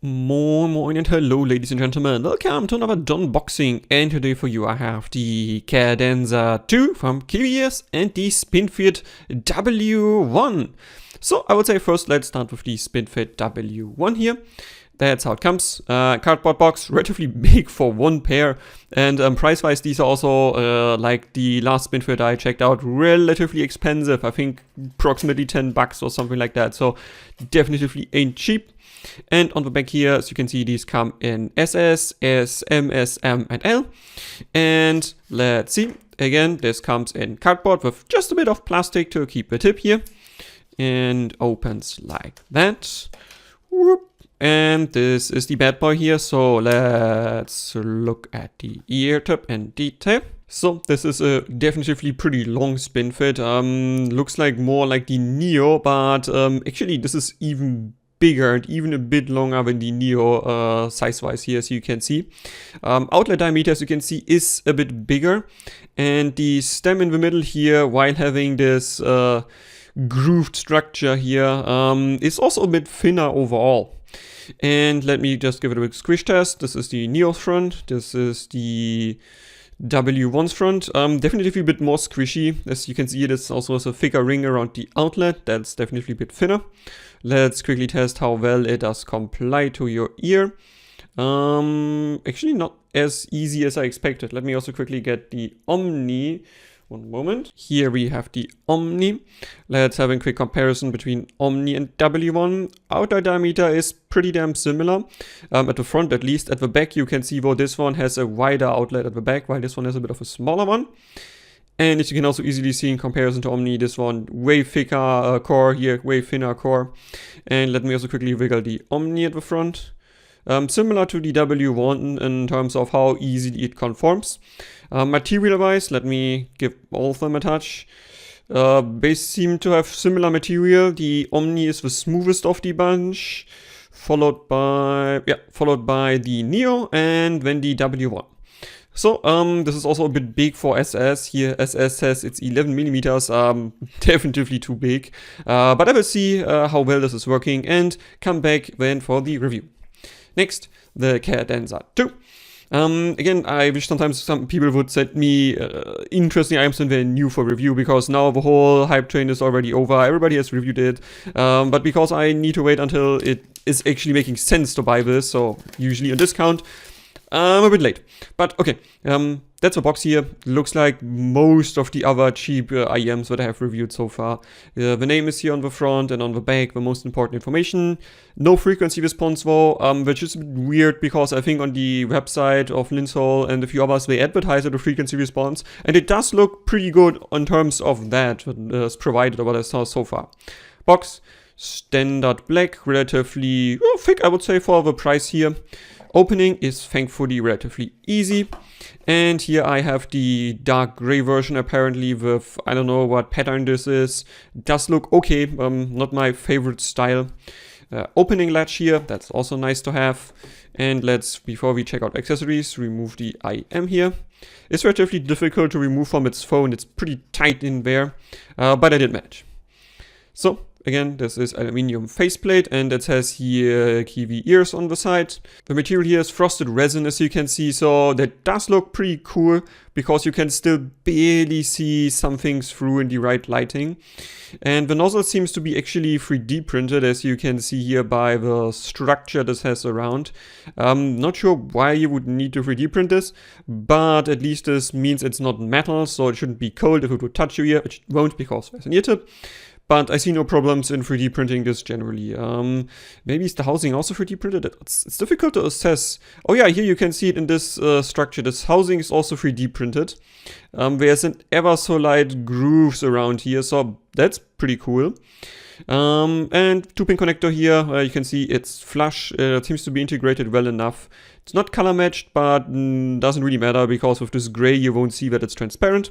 Moin moin and hello ladies and gentlemen, welcome to another Donboxing, and today for you I have the Cadenza II from Kiwiears and the Spinfit W1. So I would say first let's start with the Spinfit W1 here. That's how it comes. Cardboard box, relatively big for one pair, and price-wise these are also, like the last Spinfit I checked out, relatively expensive. I think approximately 10 bucks or something like that, so definitely ain't cheap. And on the back here, as you can see, these come in SS, S, M, S, M, and L. And let's see, again, this comes in cardboard with just a bit of plastic to keep the tip here. And opens like that. Whoop. And this is the bad boy here, so let's look at the ear tip and detail. So this is a definitively pretty long Spinfit. Looks like more like the Neo, but actually this is even bigger and even a bit longer than the Neo size-wise here, as you can see. Outlet diameter, as you can see, is a bit bigger. And the stem in the middle here, while having this grooved structure here, is also a bit thinner overall. And let me just give it a quick squish test. This is the Neo's front. This is the W1's front. Definitely a bit more squishy. As you can see, this also has a thicker ring around the outlet. That's definitely a bit thinner. Let's quickly test how well it does comply to your ear. Actually not as easy as I expected. Let me also quickly get the Omni. One moment. Here we have the Omni. Let's have a quick comparison between Omni and W1. Outlet diameter is pretty damn similar. At the front at least. At the back you can see though this one has a wider outlet at the back, while this one has a bit of a smaller one. And as you can also easily see in comparison to Omni, this one way thicker core here, way thinner core. And let me also quickly wiggle the Omni at the front. Similar to the W1 in terms of how easily it conforms. Material wise, let me give all of them a touch. They seem to have similar material. The Omni is the smoothest of the bunch, followed by the Neo, and then the W1. So this is also a bit big for SS. Here SS says it's 11 millimeters, definitively too big. But I will see how well this is working and come back then for the review. Next, the Cadenza II. Again, I wish sometimes some people would send me interesting items when they're new for review, because now the whole hype train is already over. Everybody has reviewed it. But because I need to wait until it is actually making sense to buy this, so usually a discount, I'm a bit late. But okay, that's the box here. Looks like most of the other cheap IEMs that I have reviewed so far. The name is here on the front, and on the back the most important information. No frequency response though, which is a bit weird, because I think on the website of Linsol and a few others they advertise the frequency response, and it does look pretty good in terms of that is provided or what I saw so far. Box, standard black, relatively thick I would say for the price here. Opening is thankfully relatively easy. And here I have the dark gray version apparently with, I don't know what pattern this is. Does look okay, not my favorite style. Opening latch here, that's also nice to have. And let's, before we check out accessories, remove the IM here. It's relatively difficult to remove from its phone, it's pretty tight in there, but I did manage. So, again, this is aluminium faceplate, and it says here Kiwiears on the side. The material here is frosted resin, as you can see, so that does look pretty cool, because you can still barely see some things through in the right lighting. And the nozzle seems to be actually 3D printed, as you can see here by the structure this has around. Not sure why you would need to 3D print this, but at least this means it's not metal, so it shouldn't be cold if it would touch you here, which it won't because there's an ear tip. But I see no problems in 3D printing this generally. Maybe is the housing also 3D printed? It's difficult to assess. Oh yeah, here you can see it in this structure. This housing is also 3D printed. There's an ever so light grooves around here, so that's pretty cool. And 2-pin connector here, you can see it's flush. It seems to be integrated well enough. It's not color matched, but doesn't really matter, because with this gray you won't see that it's transparent.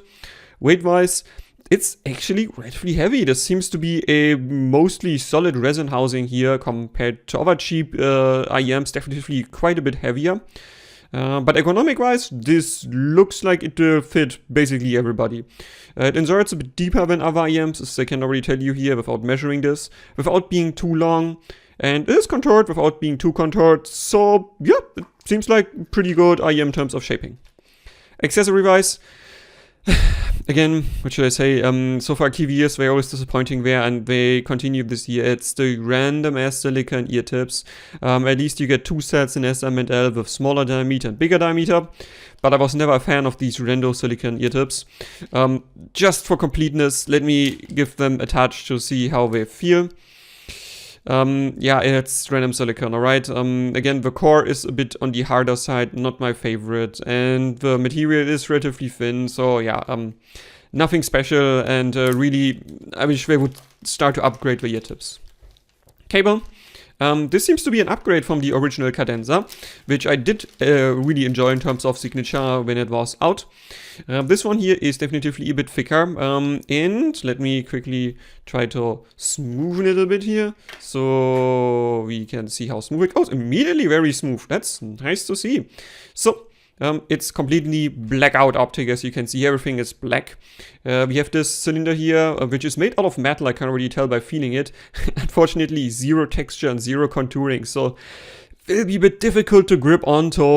Weight-wise, it's actually relatively heavy. This seems to be a mostly solid resin housing here compared to other cheap IEMs, definitely quite a bit heavier. But ergonomic-wise, this looks like it will fit basically everybody. It inserts a bit deeper than other IEMs, as I can already tell you here without measuring this, without being too long. and it is contoured without being too contoured, so yeah, it seems like pretty good IEM in terms of shaping. Accessory-wise, again, what should I say, so far Kiwiears were always disappointing there, and they continue this year. It's the random ass silicone ear tips. At least you get 2 sets in SM and L with smaller diameter and bigger diameter, but I was never a fan of these rando silicone ear tips. Just for completeness, let me give them a touch to see how they feel. Yeah, it's random silicone, alright. Again, the core is a bit on the harder side, not my favorite, and the material is relatively thin, so yeah, nothing special, and really, I wish they would start to upgrade the ear tips. Cable. This seems to be an upgrade from the original Cadenza, which I did really enjoy in terms of signature when it was out. This one here is definitively a bit thicker, and let me quickly try to smoothen it a bit here, so we can see how smooth it goes. Immediately very smooth, that's nice to see. So, it's completely blackout optic, as you can see, everything is black. We have this cylinder here, which is made out of metal, I can't really tell by feeling it. Unfortunately, 0 texture and 0 contouring, so it'll be a bit difficult to grip onto,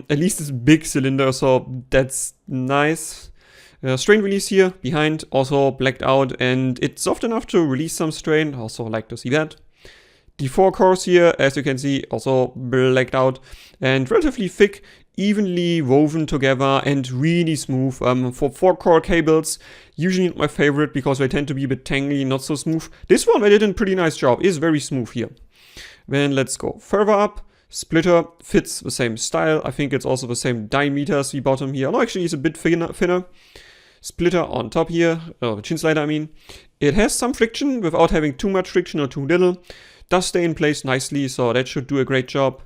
at least this big cylinder, so that's nice. Strain release here, behind, also blacked out, and it's soft enough to release some strain, also like to see that. The 4 cores here, as you can see, also blacked out, and relatively thick, evenly woven together, and really smooth. For 4 core cables, usually not my favorite because they tend to be a bit tangly, not so smooth. This one they did a pretty nice job, is very smooth here. Then let's go further up. Splitter fits the same style. I think it's also the same diameter as the bottom here. No, actually it's a bit thinner. Splitter on top here, the chin slider I mean. It has some friction without having too much friction or too little. Does stay in place nicely, so that should do a great job.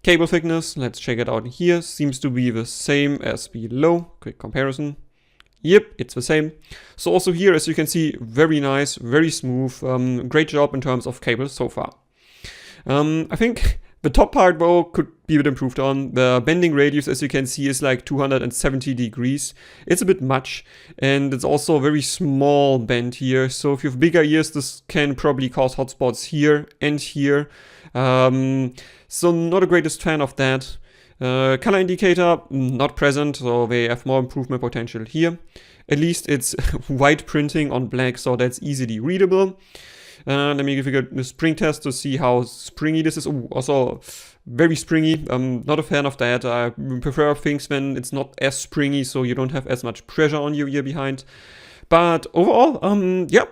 Cable thickness, let's check it out here. Seems to be the same as below. Quick comparison. Yep, it's the same. So also here, as you can see, very nice, very smooth. Great job in terms of cables so far. I think the top part though could be a bit improved on. The bending radius, as you can see, is like 270 degrees. It's a bit much, and it's also a very small bend here. So if you have bigger ears, this can probably cause hotspots here and here. So not the greatest fan of that. Color indicator, not present, so they have more improvement potential here. At least it's white printing on black, so that's easily readable. Let me give you a spring test to see how springy this is. Ooh, also very springy. Not a fan of that. I prefer things when it's not as springy, so you don't have as much pressure on your ear behind. But overall, yeah,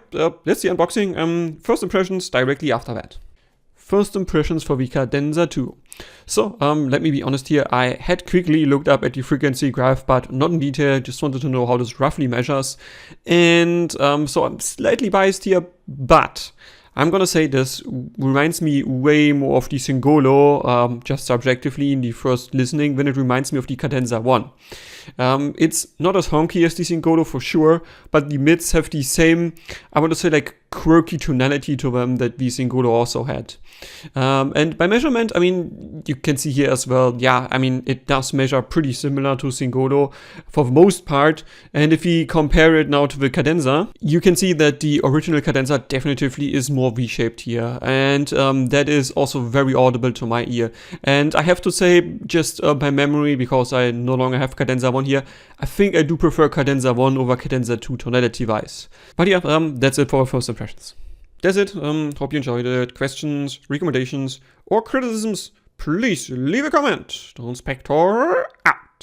let's see unboxing. First impressions directly after that. First impressions for the Cadenza II. So, let me be honest here, I had quickly looked up at the frequency graph, but not in detail, just wanted to know how this roughly measures. And so I'm slightly biased here, but I'm gonna say this reminds me way more of the Singolo, just subjectively in the first listening, than it reminds me of the Cadenza I. It's not as honky as the Singolo for sure, but the mids have the same, I want to say, like quirky tonality to them that the Singolo also had. And by measurement, I mean, you can see here as well, yeah, I mean, it does measure pretty similar to Singolo for the most part. And if we compare it now to the Cadenza, you can see that the original Cadenza definitively is more V-shaped here. And that is also very audible to my ear. And I have to say, just by memory, because I no longer have Cadenza 1 here, I think I do prefer Cadenza 1 over Cadenza 2 tonality-wise. But yeah, that's it for first impressions. That's it. Hope you enjoyed it. Questions, recommendations, or criticisms, please leave a comment. Donspektor out.